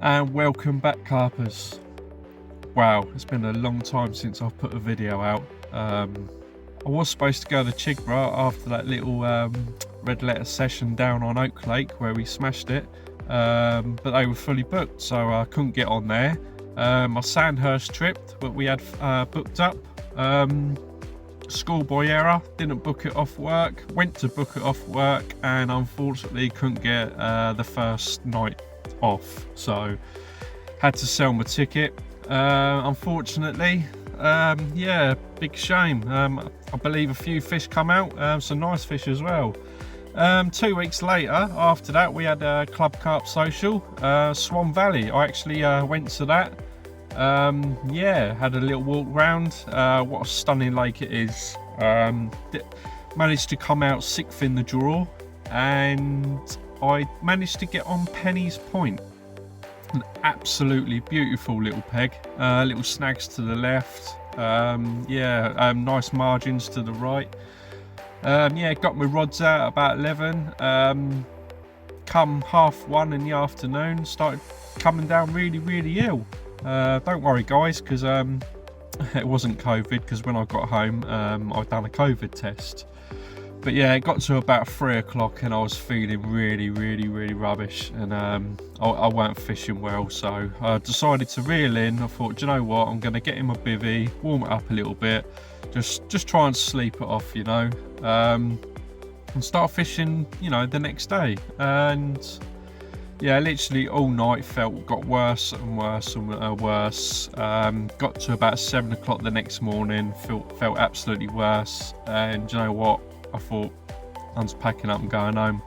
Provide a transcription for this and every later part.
And welcome back, carpers. Wow, it's been a long time since I've put a video out. I was supposed to go to Chigborough after that little red letter session down on Oak Lake where we smashed it, but they were fully booked, so I couldn't get on there. My Sandhurst trip that we had booked up, schoolboy error, didn't book it off work, went to book it off work, and unfortunately couldn't get the first night off, so had to sell my ticket, unfortunately. Yeah, big shame. I believe a few fish come out, some nice fish as well. 2 weeks later, after that, we had a Club Carp Social, Swan Valley. I actually went to that. Yeah, had a little walk round. What a stunning lake it is. Managed to come out 6th in the draw, and I managed to get on Penny's Point. An absolutely beautiful little peg, little snags to the left, yeah, nice margins to the right. Yeah, got my rods out about 11. Come 1:30 in the afternoon, started coming down really ill. Don't worry guys, because it wasn't COVID, because when I got home I'd done a COVID test. But yeah, it got to about 3 o'clock and I was feeling really rubbish, and I weren't fishing well, so I decided to reel in. I thought, do you know what, I'm going to get in my bivvy, warm it up a little bit, just try and sleep it off, you know, and start fishing, you know, the next day. And yeah, literally all night got worse and worse and worse. Got to about 7 o'clock the next morning, felt absolutely worse, and do you know what, I thought, I'm just packing up and going home.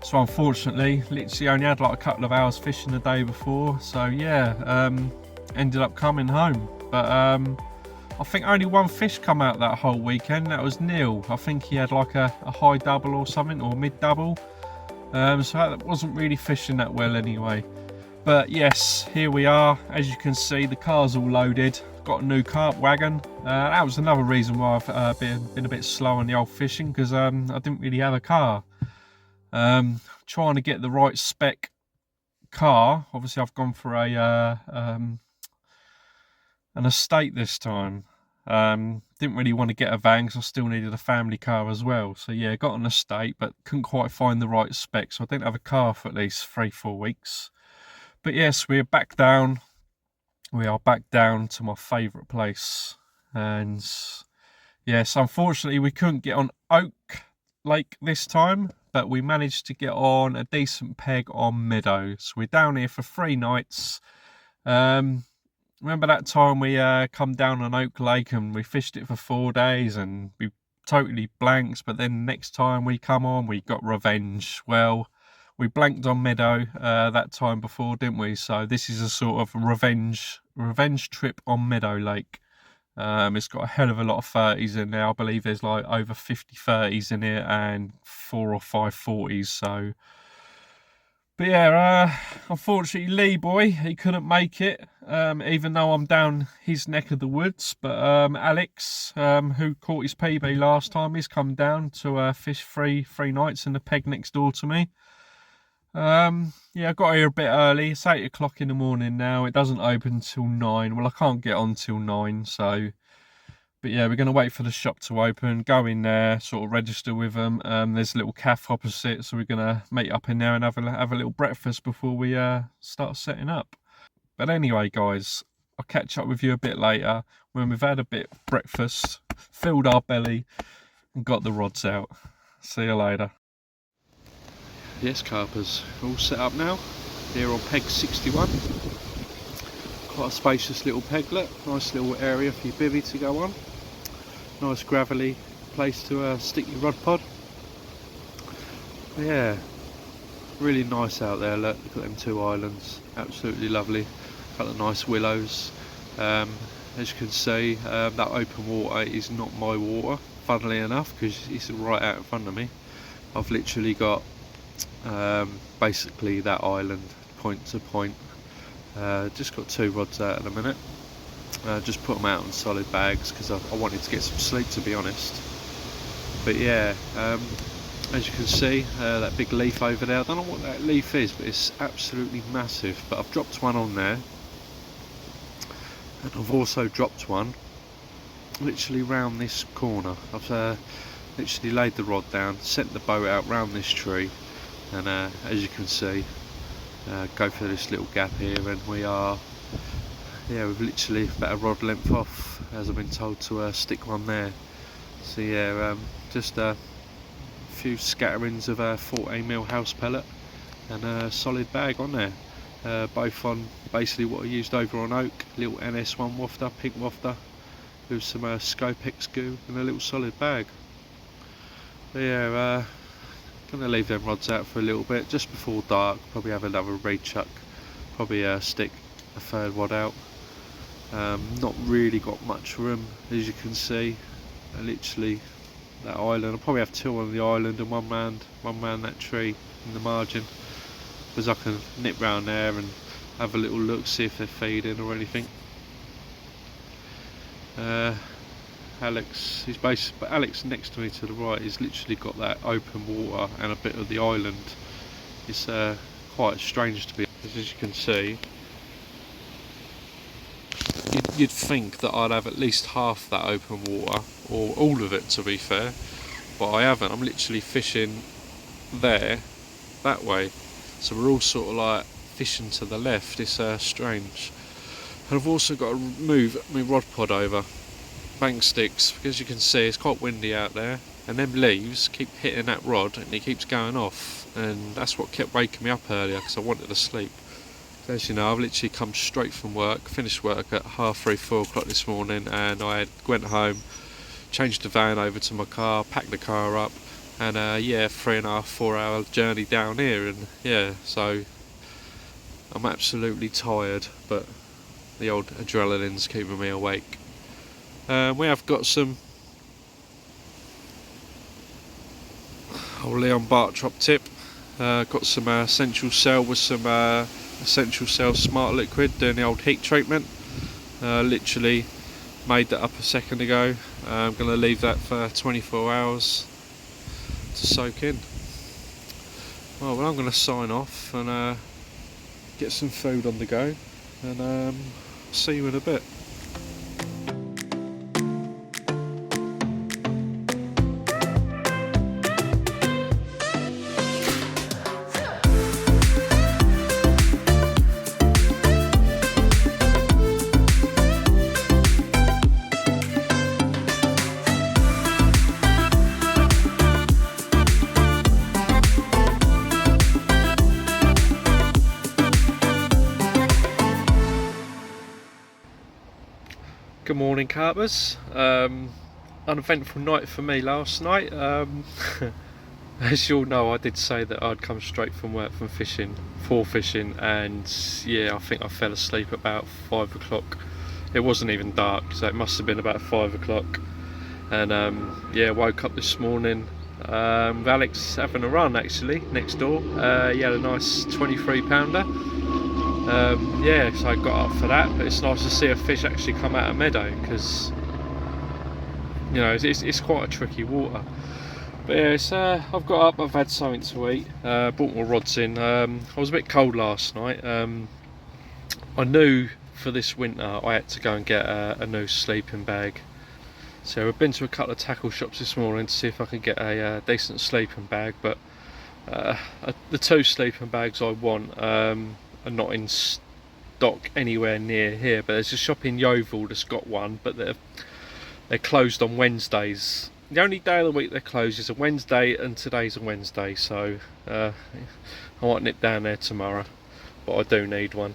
So unfortunately, literally only had like a couple of hours fishing the day before, so yeah, ended up coming home. But I think only one fish come out that whole weekend. That was Neil. I think he had like a high double or something, or mid double, so that wasn't really fishing that well anyway. But yes, here we are. As you can see, the car's all loaded. Got a new carp wagon. That was another reason why I've been a bit slow on the old fishing, because I didn't really have a car. Trying to get the right spec car. Obviously I've gone for an estate this time. Didn't really want to get a van because I still needed a family car as well. So yeah, got an estate, but couldn't quite find the right spec, so I didn't have a car for at least 3-4 weeks. But yes, we're back down. We are back down to my favourite place, and yes, unfortunately we couldn't get on Oak Lake this time, but we managed to get on a decent peg on Meadow. So we're down here for 3 nights. Remember that time we come down on Oak Lake and we fished it for 4 days and we totally blanked, but then next time we come on we got revenge. Well, we blanked on Meadow that time before, didn't we? So this is a sort of revenge trip on Meadow Lake. It's got a hell of a lot of 30s in there. I believe there's like over 50 30s in it and 4 or 5 40s. So, but yeah, unfortunately Lee boy, he couldn't make it, even though I'm down his neck of the woods. But Alex, who caught his PB last time, he's come down to fish three nights in the peg next door to me. Yeah, I got here a bit early. It's 8 o'clock in the morning now. It doesn't open till 9. Well, I can't get on till 9, so. But yeah, we're going to wait for the shop to open, go in there, sort of register with them. There's a little cafe opposite, so we're going to meet up in there and have a little breakfast before we start setting up. But anyway, guys, I'll catch up with you a bit later when we've had a bit of breakfast, filled our belly, and got the rods out. See you later. Yes, carpers, all set up now. Here on peg 61. Quite a spacious little peglet, nice little area for your bivvy to go on. Nice gravelly place to stick your rod pod. Yeah, really nice out there. Look at them 2 islands, absolutely lovely. A couple of nice willows. As you can see, that open water is not my water, funnily enough, because it's right out in front of me. I've literally got basically that island point to point. Just got 2 rods out at the minute. Just put them out on solid bags because I wanted to get some sleep, to be honest. But yeah, As you can see, that big leaf over there, I don't know what that leaf is, but it's absolutely massive. But I've dropped one on there, and I've also dropped one literally round this corner. I've literally laid the rod down, sent the boat out round this tree, and as you can see, go through this little gap here, and we've literally about a rod length off, as I've been told to stick one there. So yeah, just a few scatterings of 14mm house pellet and a solid bag on there, both on basically what I used over on oak, little NS1 wafter, pink wafter, with some Scopex goo and a little solid bag. But yeah, gonna leave them rods out for a little bit just before dark, probably have another rechuck, probably stick a third rod out. Not really got much room, as you can see. Literally that island, I'll probably have two on the island and one round that tree in the margin, because I can nip round there and have a little look, see if they're feeding or anything. Alex next to me to the right, he's literally got that open water and a bit of the island. It's quite strange to be, as you can see. You'd think that I'd have at least half that open water, or all of it to be fair, but I haven't. I'm literally fishing there, that way, so we're all sort of like fishing to the left. It's strange. And I've also got to move my rod pod over, bank sticks, because you can see it's quite windy out there, and them leaves keep hitting that rod and it keeps going off, and that's what kept waking me up earlier, because I wanted to sleep. As you know, I've literally come straight from work, finished work at 3:30, 4 o'clock this morning, and I went home, changed the van over to my car, packed the car up, and yeah, 3.5, 4 hour journey down here, and yeah, so I'm absolutely tired, but the old adrenaline's keeping me awake. We have got some old Leon Bartrop tip, got some Essential Cell with some Essential Cell Smart Liquid, doing the old heat treatment. Literally made that up a second ago. I'm going to leave that for 24 hours to soak in. Well, I'm going to sign off and get some food on the go, and see you in a bit. Good morning, carpers. Uneventful night for me last night. As you all know, I did say that I'd come straight from work from fishing, and yeah, I think I fell asleep about 5 o'clock. It wasn't even dark, so it must have been about 5 o'clock. And yeah, woke up this morning with Alex having a run actually next door. He had a nice 23 pounder. Yeah, so I got up for that, but it's nice to see a fish actually come out of Meadow, because you know it's quite a tricky water. But yeah, I've got up, I've had something to eat, brought my rods in. I was a bit cold last night. I knew for this winter I had to go and get a new sleeping bag, so I've been to a couple of tackle shops this morning to see if I could get a decent sleeping bag, but the two sleeping bags I want are not in stock anywhere near here. But there's a shop in Yeovil that's got one, but they're closed on Wednesdays. The only day of the week they're closed is a Wednesday, and today's a Wednesday, so I might nip down there tomorrow, but I do need one.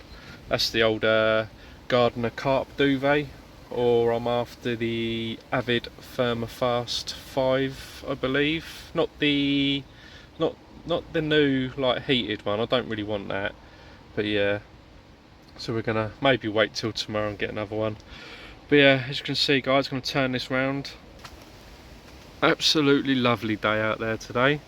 That's the old Gardener carp duvet, or I'm after the Avid Thermofast 5, I believe. Not the new like heated one. I don't really want that. But yeah, so we're gonna maybe wait till tomorrow and get another one. But yeah, as you can see, guys, I'm gonna turn this round. Absolutely lovely day out there today.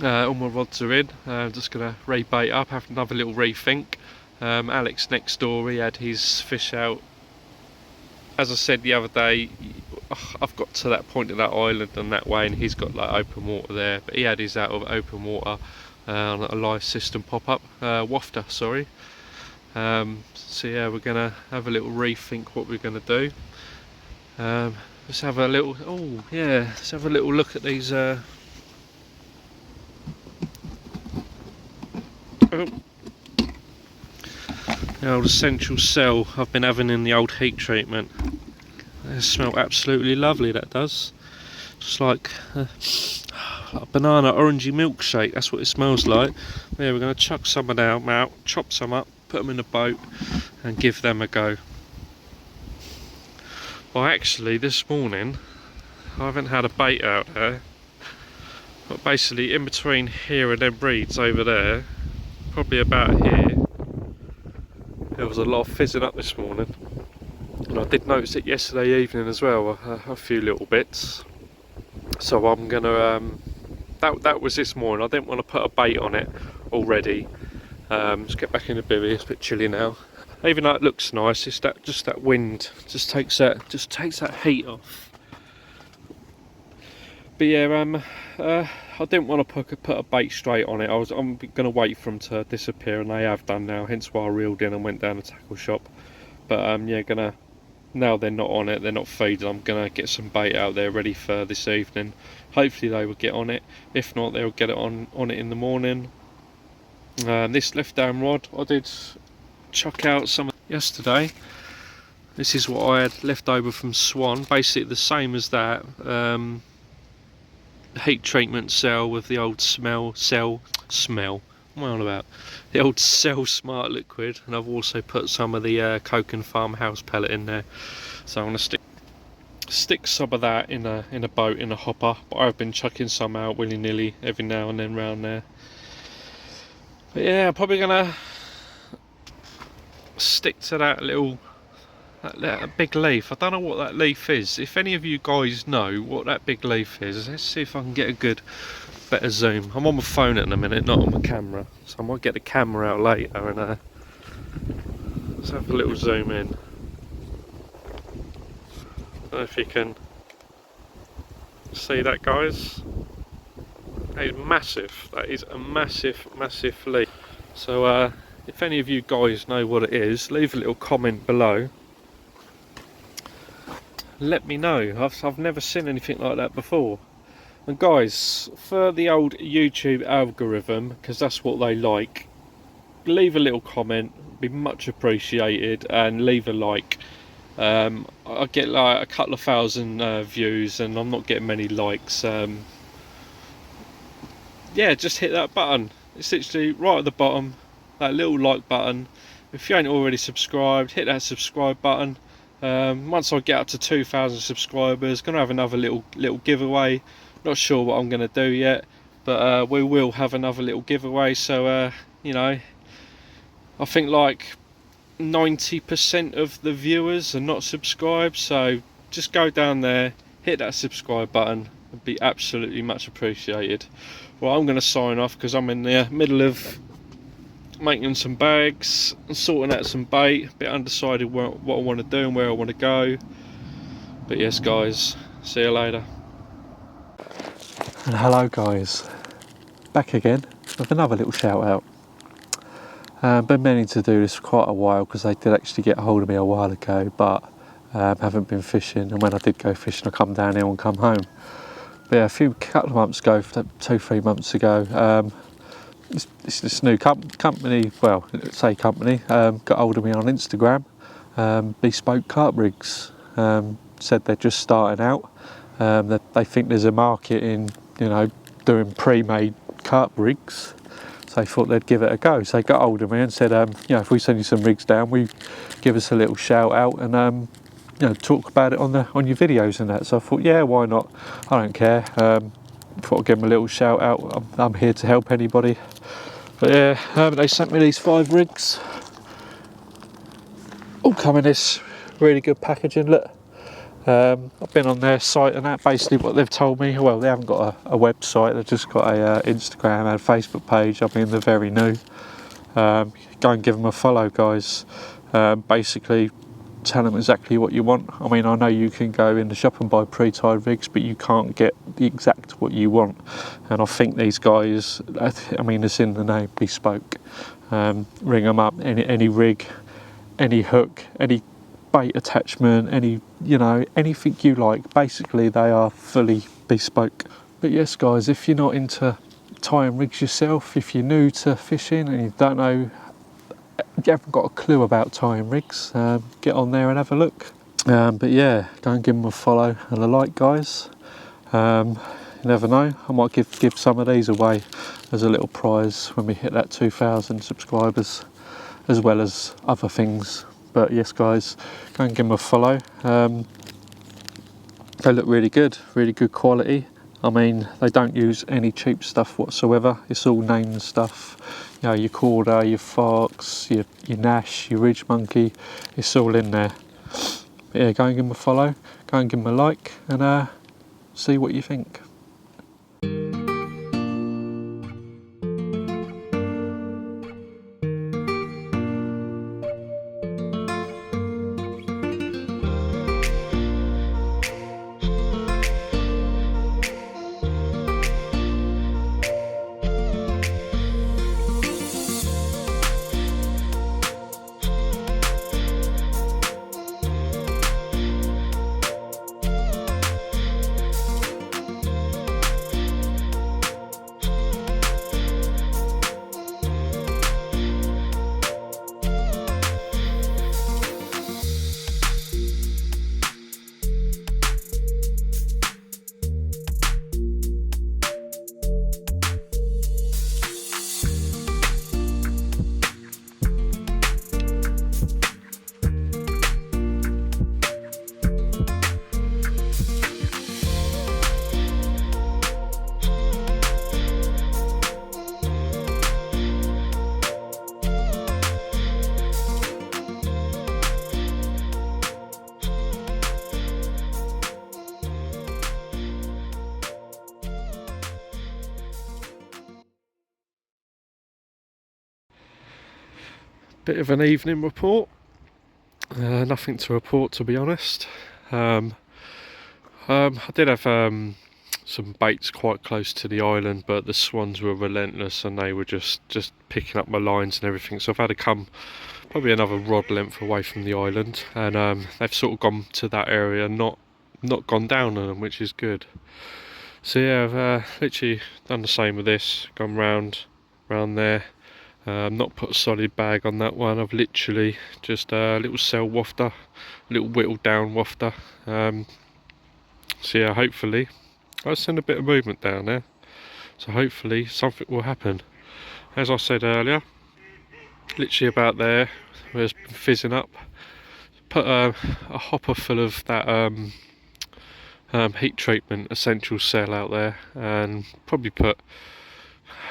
All my rods are in. I'm just gonna rebait up, have another little rethink. Alex next door, he had his fish out. As I said the other day, I've got to that point of that island and that way, and he's got like open water there, but he had his out of open water on a live system pop-up wafter, sorry. So yeah, we're gonna have a little rethink what we're gonna do. Let's have a little, let's have a little look at these the old essential cell I've been having in the old heat treatment. They smell absolutely lovely, that does. Just like a banana orangey milkshake, that's what it smells like. Yeah, we're going to chuck some of them out, chop some up, put them in a boat and give them a go. Well, actually this morning I haven't had a bait out there, but basically in between here and them reeds over there, probably about here, there was a lot of fizzing up this morning. And I did notice it yesterday evening as well, a few little bits. So I'm gonna, that was this morning. I didn't want to put a bait on it already. Let's get back in the bivvy, it's a bit chilly now. Even though it looks nice, it's just that wind, just takes that heat off. But yeah, I didn't want to put a bait straight on it. I'm gonna wait for them to disappear, and they have done now. Hence why I reeled in and went down the tackle shop. But yeah, now they're not on it, they're not feeding, I'm gonna get some bait out there ready for this evening. Hopefully they will get on it. If not, they'll get it on it in the morning. This left down rod, I did chuck out some yesterday. This is what I had left over from Swan, basically the same as that. Heat treatment cell with the old what am I on about? The old Cell Smart liquid, and I've also put some of the Coke and Farmhouse pellet in there. So I'm gonna stick some of that in a boat, in a hopper. But I've been chucking some out willy-nilly every now and then round there. But yeah, I'm probably gonna stick to that big leaf. I don't know what that leaf is. If any of you guys know what that big leaf is, let's see if I can get a better zoom. I'm on my phone at the minute, not on my camera, so I might get the camera out later and let's have a little zoom in. I don't know if you can see that, guys. That is massive. That is a massive leaf. So if any of you guys know what it is, leave a little comment below. Let me know. I've never seen anything like that before. And guys, for the old YouTube algorithm, because that's what they like, leave a little comment, be much appreciated, and leave a like. I get like a couple of thousand views and I'm not getting many likes. Yeah, just hit that button. It's literally right at the bottom, that little like button. If you ain't already subscribed, hit that subscribe button. Once I get up to 2,000 subscribers, gonna have another little giveaway. Not sure what I'm gonna do yet, but we will have another little giveaway. So you know, I think like 90% of the viewers are not subscribed, so just go down there, hit that subscribe button, it'd be absolutely much appreciated. Well, I'm gonna sign off because I'm in the middle of making some bags and sorting out some bait. A bit undecided what I want to do and where I want to go, but yes guys, see you later. And hello guys, back again with another little shout out. Been meaning to do this for quite a while because they did actually get a hold of me a while ago, but haven't been fishing, and when I did go fishing I come down here and come home. But yeah, couple of months ago, 2-3 months ago, this new company, well, say company, got hold of me on Instagram, Bespoke carp rigs. Said they're just starting out, that they think there's a market in, you know, doing pre-made carp rigs, so they thought they'd give it a go. So they got hold of me and said, you know, if we send you some rigs down, we give us a little shout out and you know, talk about it on your videos and that. So I thought, yeah, why not? I don't care. Thought I'd give them a little shout out. I'm here to help anybody. But yeah, they sent me these 5 rigs. All come in this really good packaging. Look, I've been on their site and that. Basically what they've told me, well, they haven't got a website, they've just got a Instagram and a Facebook page. I mean, they're very new. Go and give them a follow, guys. Basically tell them exactly what you want. I mean, I know you can go in the shop and buy pre-tied rigs, but you can't get the exact what you want. And I think these guys, I mean, it's in the name, Bespoke. Ring them up, any rig, any hook, any bait attachment, any, you know, anything you like. Basically, they are fully bespoke. But yes, guys, if you're not into tying rigs yourself, if you're new to fishing and you don't know, you haven't got a clue about tying rigs, get on there and have a look. But yeah, go and give them a follow and a like, guys. You never know, I might give some of these away as a little prize when we hit that 2,000 subscribers, as well as other things. But yes, guys, go and give them a follow. They look really good quality. I mean, they don't use any cheap stuff whatsoever. It's all named stuff. You know, your Corda, your Fox, your Nash, your Ridge Monkey, it's all in there. But yeah, go and give them a follow, go and give them a like, and see what you think. Bit of an evening report. Nothing to report, to be honest. I did have some baits quite close to the island, but the swans were relentless and they were just picking up my lines and everything. So I've had to come probably another rod length away from the island, and they've sort of gone to that area, not gone down on them, which is good. So yeah, I've literally done the same with this. Gone round there. Not put a solid bag on that one. I've literally just a little cell wafter, a little whittled down wafter. So yeah, hopefully I'll send a bit of movement down there, so hopefully something will happen. As I said earlier, literally about there where it's been fizzing up, put a hopper full of that heat treatment essential cell out there, and probably put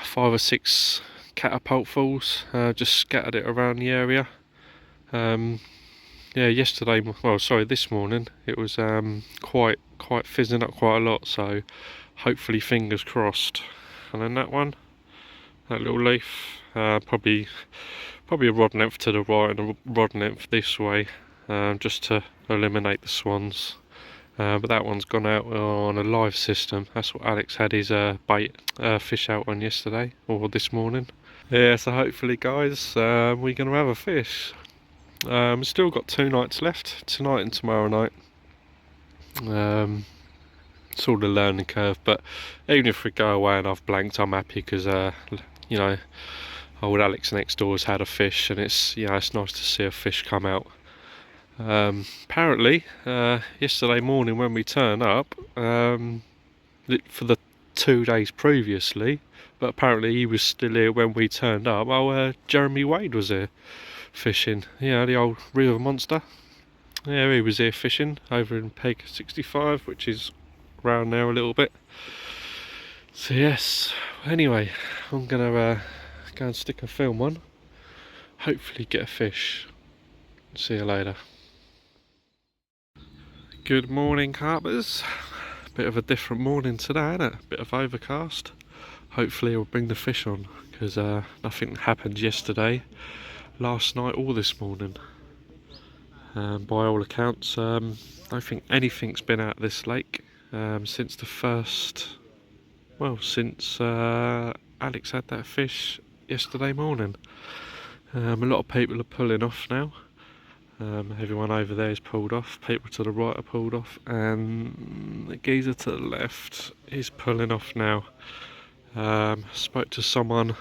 5 or 6 catapult falls, just scattered it around the area. Yeah, this morning it was quite fizzing up quite a lot, so hopefully fingers crossed. And then that little leaf, probably a rod length to the right and a rod length this way, just to eliminate the swans. But that one's gone out on a live system. That's what Alex had his bait fish out on yesterday, or this morning. Yeah, so hopefully, guys, we're going to have a fish. Still got 2 nights left, tonight and tomorrow night. It's all the learning curve, but even if we go away and I've blanked, I'm happy, because you know, old Alex next door has had a fish, and it's, you know, it's nice to see a fish come out. Apparently, yesterday morning when we turned up, for the 2 days previously, but apparently he was still here when we turned up. Jeremy Wade was here fishing. Yeah, the old river monster. Yeah, he was here fishing over in Peg 65, which is around there a little bit. So yes, anyway, I'm gonna go and stick a film on, hopefully get a fish. See you later. Good morning, carpers. Bit of a different morning today, isn't it? Bit of overcast. Hopefully it'll bring the fish on, because nothing happened yesterday, last night or this morning. by all accounts. I don't think anything's been out of this lake since the first, well, since Alex had that fish yesterday morning. A lot of people are pulling off now. Everyone over there is pulled off, people to the right are pulled off, and the geezer to the left is pulling off now. Spoke to someone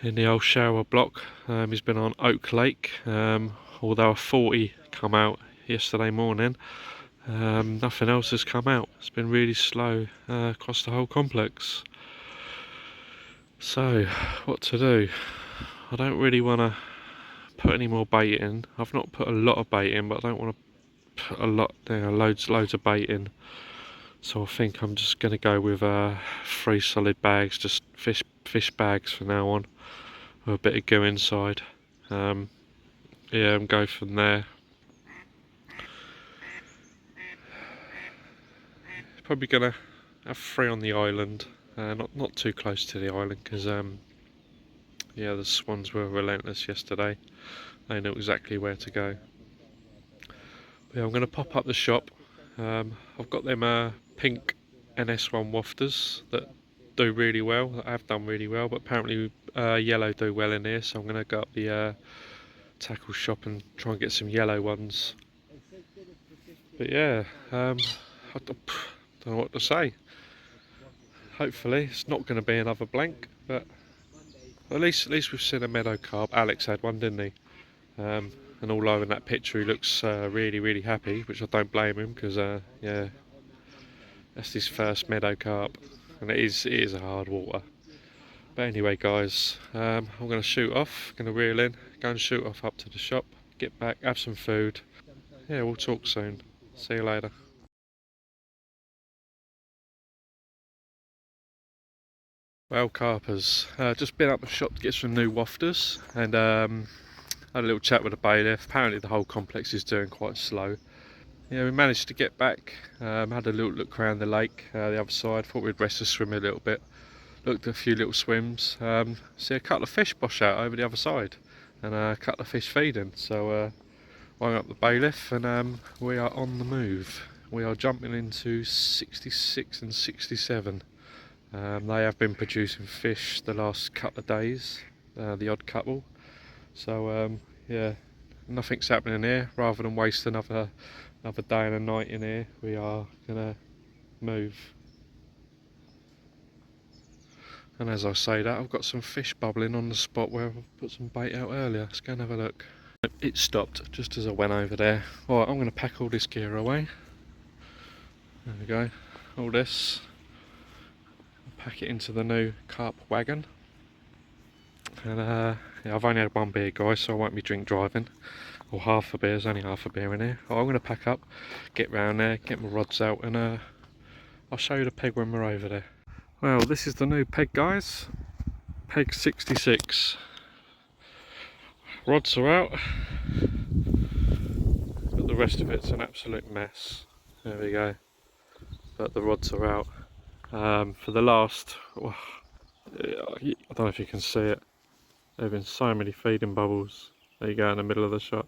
in the old shower block. He's been on Oak Lake, although a 40 come out yesterday morning. Nothing else has come out. It's been really slow across the whole complex. So what to do? I don't really want to put any more bait in. I've not put a lot of bait in, but I don't want to put a lot, loads of bait in. So I think I'm just going to go with 3 solid bags, just fish bags from now on, with a bit of goo inside. Yeah, and go from there. Probably gonna have 3 on the island, not too close to the island, because yeah, the swans were relentless yesterday. They knew exactly where to go. But yeah, I'm going to pop up the shop. I've got them pink NS1 wafters that do really well, that have done really well, but apparently yellow do well in here, so I'm going to go up the tackle shop and try and get some yellow ones. But yeah, I don't know what to say. Hopefully it's not going to be another blank, but at least we've seen a meadow carp. Alex had one, didn't he? And although in that picture he looks really happy, which I don't blame him, because yeah, that's his first meadow carp, and it is a hard water. But anyway guys, I'm going to shoot off, going to reel in, go and shoot off up to the shop, get back, have some food. Yeah, we'll talk soon. See you later. Well, carpers, just been up the shop to get some new wafters, and had a little chat with the bailiff. Apparently the whole complex is doing quite slow. Yeah, we managed to get back, had a little look around the lake, the other side, thought we'd rest and swim a little bit. Looked at a few little swims, see a couple of fish bosh out over the other side, and a couple of fish feeding. So rang up the bailiff, and we are on the move. We are jumping into 66 and 67. They have been producing fish the last couple of days, the odd couple. So yeah, nothing's happening here. Rather than waste another day and a night in here, we are gonna move. And as I say that, I've got some fish bubbling on the spot where I put some bait out earlier. Let's go and have a look. It stopped just as I went over there. Right, I'm going to pack all this gear away. There we go. All this. Pack it into the new carp wagon. And yeah, I've only had 1 beer, guys, so I won't be drink driving. Or half a beer, there's only half a beer in here. I'm going to pack up, get round there, get my rods out, and I'll show you the peg when we're over there. Well, this is the new peg, guys. Peg 66. Rods are out, but the rest of it's an absolute mess. There we go. But the rods are out. For the last, oh, I don't know if you can see it. There have been so many feeding bubbles. There you go, in the middle of the shot.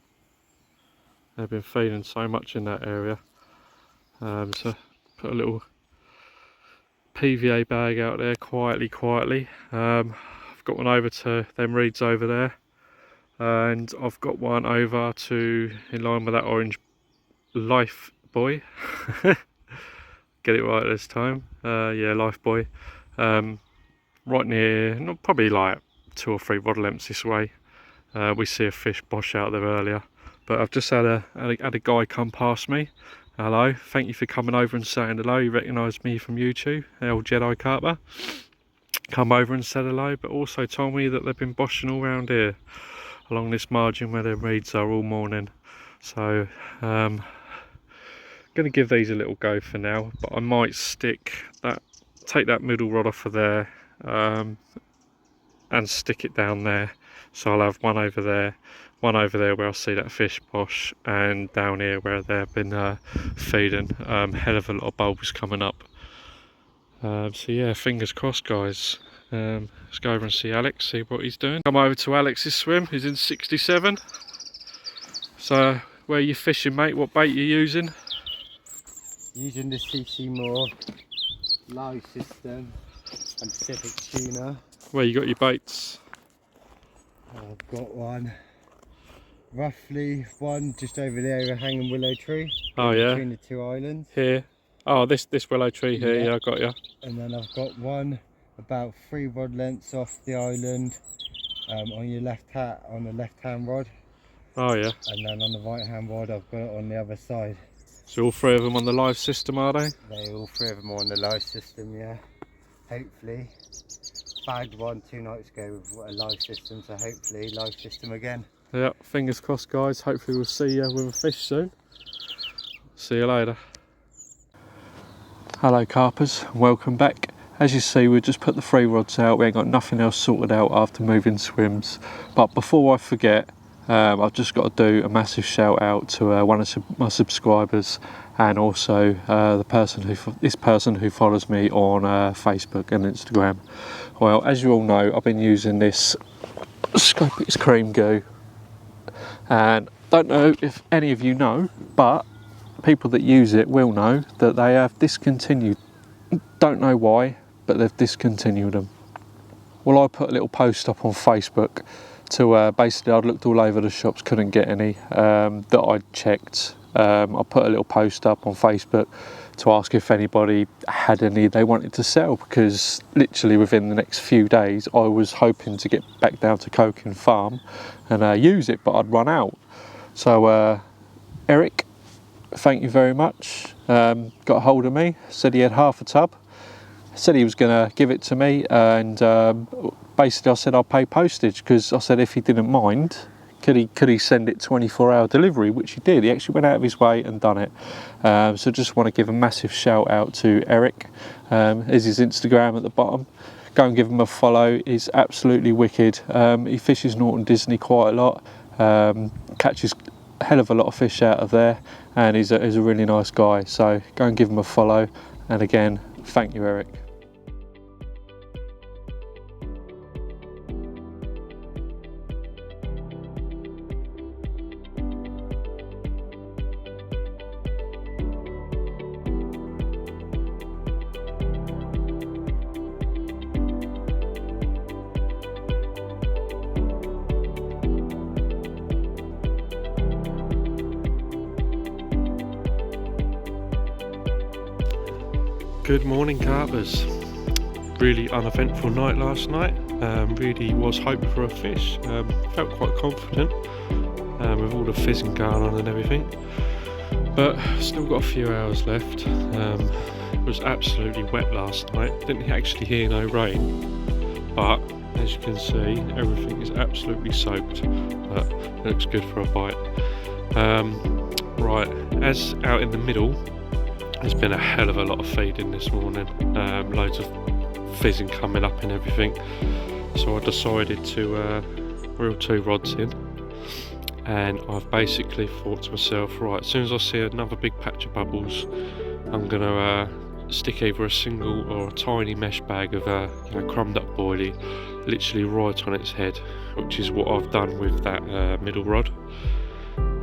They've been feeding so much in that area. So put a little PVA bag out there quietly. I've got one over to them reeds over there, and I've got one over to, in line with that orange Life Boy. Get it right this time. Yeah, Life Boy. Right near, not probably like 2 or 3 rod lengths this way. We see a fish bosh out there earlier, but I've just had a guy come past me. Hello, thank you for coming over and saying hello. You recognised me from YouTube, the old Jedi Carper. Come over and said hello, but also told me that they've been boshing all around here along this margin where their reeds are all morning. So going to give these a little go for now, but I might take that middle rod off of there and stick it down there. So I'll have one over there where I'll see that fish bosh, and down here where they've been feeding. Hell of a lot of bulbs coming up. So yeah, fingers crossed, guys. Let's go over and see Alex, see what he's doing. Come over to Alex's swim. He's in 67. So where you're fishing, mate. What bait you're using? Using the CC Moore live system and Pacific tuna. Where you got your baits? I've got one, roughly one just over there, a hanging willow tree. Oh yeah. Between the two islands. Here. Oh, this willow tree here. Yeah, I got you. And then I've got one about 3 rod lengths off the island, on your on the left hand rod. Oh yeah. And then on the right hand rod, I've got it on the other side. So all 3 of them on the live system, are they? All 3 of them are on the live system, yeah. Hopefully. Bagged one 2 nights ago with a live system, so hopefully live system again. Yeah, fingers crossed, guys. Hopefully we'll see you with a fish soon. See you later. Hello carpers, welcome back. As you see, we've just put the 3 rods out. We ain't got nothing else sorted out after moving swims. But before I forget, I've just got to do a massive shout out to one of my subscribers, and also this person who follows me on Facebook and Instagram. Well, as you all know, I've been using this Scopix cream goo, and don't know if any of you know, but people that use it will know that they have discontinued. Don't know why, but they've discontinued them. Well, I put a little post up on Facebook to basically, I'd looked all over the shops, couldn't get any that I'd checked. I put a little post up on Facebook to ask if anybody had any they wanted to sell, because literally within the next few days I was hoping to get back down to Coking Farm and use it, but I'd run out. So Eric, thank you very much. Got a hold of me, said he had half a tub, said he was going to give it to me, and basically I said I'll pay postage, because I said if he didn't mind, could he send it 24-hour delivery, which he did. He actually went out of his way and done it. So just want to give a massive shout out to Eric. There's his Instagram at the bottom. Go and give him a follow. He's absolutely wicked. He fishes Norton Disney quite a lot, catches a hell of a lot of fish out of there, and he's a really nice guy. So go and give him a follow, and again, thank you, Eric. Good morning, carpers. Really uneventful night last night. Really was hoping for a fish. Felt quite confident with all the fizzing going on and everything, but still got a few hours left. It was absolutely wet last night. Didn't actually hear no rain, but as you can see, everything is absolutely soaked, but it looks good for a bite. Right, as out in the middle, there's been a hell of a lot of feeding this morning, loads of fizzing coming up and everything, so I decided to reel 2 rods in, and I've basically thought to myself, right, as soon as I see another big patch of bubbles, I'm going to stick either a single or a tiny mesh bag of crumbed up boilie literally right on its head, which is what I've done with that middle rod.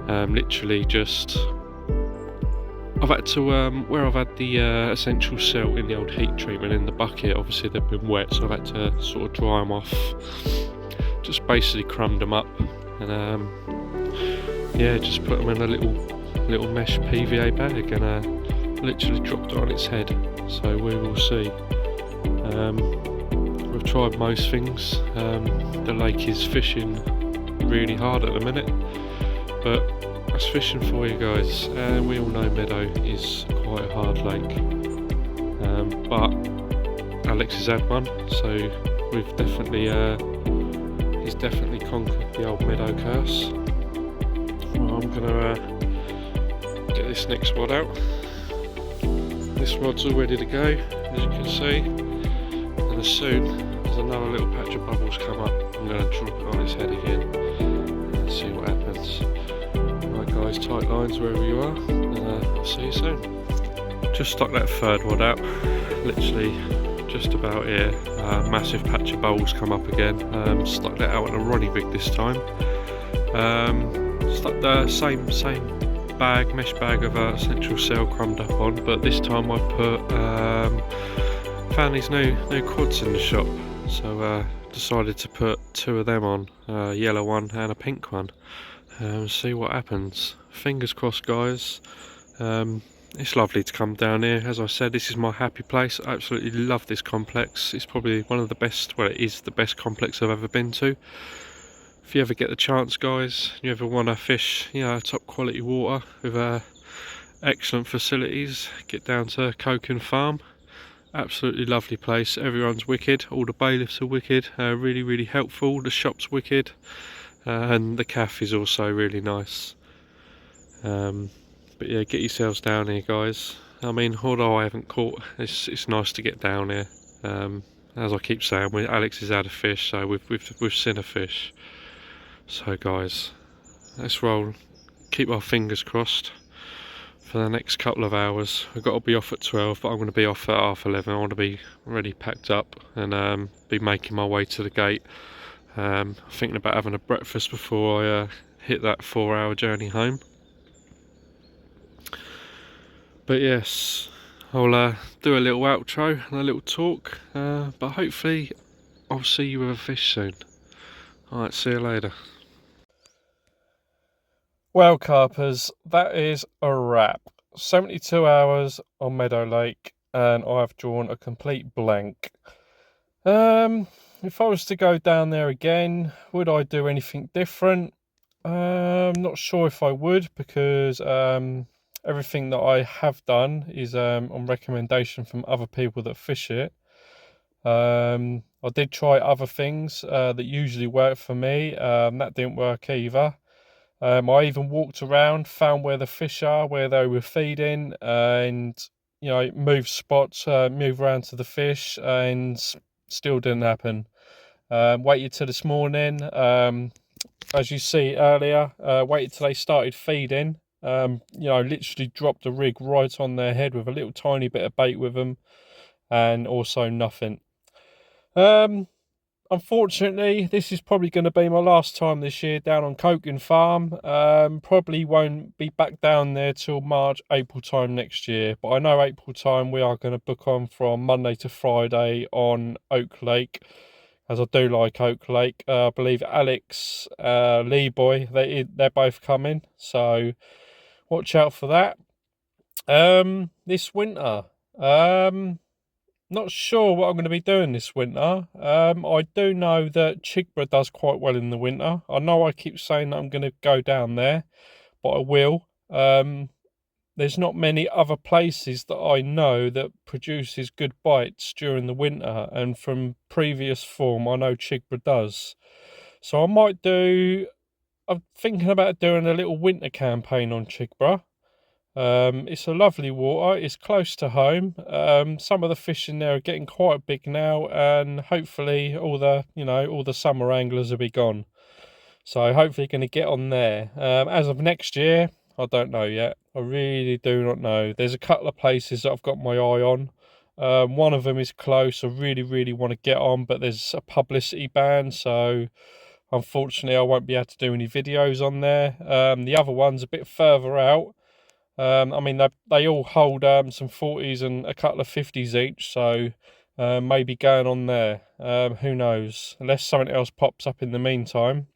Literally just, I've had to, where I've had the essential cell in the old heat treatment in the bucket, obviously they've been wet, so I've had to sort of dry them off, just basically crumbed them up, and yeah, just put them in a little mesh PVA bag, and literally dropped it on its head, so we will see. We've tried most things. The lake is fishing really hard at the minute, but that's fishing for you guys. We all know Meadow is quite a hard lake, but Alex has had one, so we've definitely he's definitely conquered the old Meadow curse. Well, I'm gonna get this next rod out. This rod's all ready to go, as you can see, and as soon as another little patch of bubbles come up, I'm going to drop it on its head again and see what happens. Right guys, tight lines wherever you are, and I'll see you soon. Just stuck that 3rd rod out, literally just about here. Massive patch of bubbles come up again. Stuck that out on a Ronnie rig this time. stuck the same bag, mesh bag of essential cell crumbed up on, but this time I put found these new quads in the shop, so decided to put 2 of them on, a yellow one and a pink one. See what happens. Fingers crossed, guys. It's lovely to come down here. As I said, this is my happy place. I absolutely love this complex. It's probably one of the best, well, it is the best complex I've ever been to. If you ever get the chance, guys, you ever want to fish, you know, top quality water with excellent facilities, get down to Cokin Farm. Absolutely lovely place. Everyone's wicked. All the bailiffs are wicked. Really helpful. The shop's wicked, and the cafe is also really nice. But yeah, get yourselves down here, guys. I mean, although I haven't caught, it's nice to get down here. As I keep saying, Alex has had a fish, so we've seen a fish. So guys, let's roll. Keep our fingers crossed for the next couple of hours. We've got to be off at 12, but I'm going to be off at 11:30. I want to be ready, packed up, and be making my way to the gate. Thinking about having a breakfast before I hit that 4-hour journey home. But yes, I'll do a little outro and a little talk, but hopefully I'll see you with a fish soon. Alright, see you later. Well, carpers, that is a wrap. 72 hours on Meadow Lake, and I've drawn a complete blank. If I was to go down there again, would I do anything different? Not sure if I would, because everything that I have done is on recommendation from other people that fish it. I did try other things that usually work for me. That didn't work either. I even walked around, found where the fish are, where they were feeding, and you know, moved spots, move around to the fish, and still didn't happen. Waited till this morning. As you see earlier, waited till they started feeding. You know, literally dropped the rig right on their head with a little tiny bit of bait with them, and also nothing. Unfortunately, this is probably going to be my last time this year down on Cokin Farm. Probably won't be back down there till March, April time next year. But I know April time we are going to book on from Monday to Friday on Oak Lake, as I do like Oak Lake. I believe Alex, Lee Boy, they're both coming. So watch out for that. This winter, not sure what I'm going to be doing this winter. I do know that Chigborough does quite well in the winter. I know I keep saying that I'm going to go down there, but I will. There's not many other places that I know that produces good bites during the winter, and from previous form, I know Chigborough does. So I might do. I'm thinking about doing a little winter campaign on Chigborough. It's a lovely water, it's close to home. Some of the fish in there are getting quite big now, and hopefully all the summer anglers will be gone. So hopefully going to get on there. As of next year, I don't know yet. I really do not know. There's a couple of places that I've got my eye on. One of them is close. I really want to get on, but there's a publicity ban, so unfortunately I won't be able to do any videos on there. The other one's a bit further out. I mean, they all hold some 40s and a couple of 50s each, so maybe going on there. Who knows? Unless something else pops up in the meantime.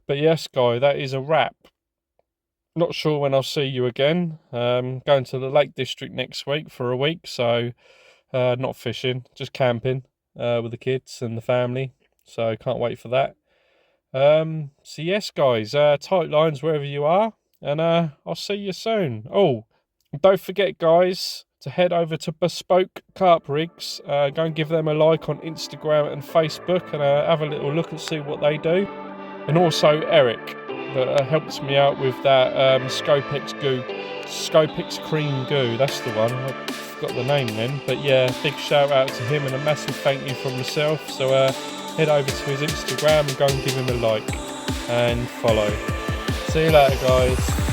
But yes, guy, that is a wrap. Not sure when I'll see you again. Going to the Lake District next week for a week, so not fishing, just camping with the kids and the family. So can't wait for that. So yes, guys, tight lines wherever you are. And I'll see you soon. Oh, don't forget, guys, to head over to Bespoke Carp Rigs. Go and give them a like on Instagram and Facebook, and have a little look and see what they do. And also Eric, that helps me out with that Scopex Cream Goo. That's the one. I forgot the name then. But yeah, big shout out to him and a massive thank you from myself. So head over to his Instagram and go and give him a like and follow. See you later, guys.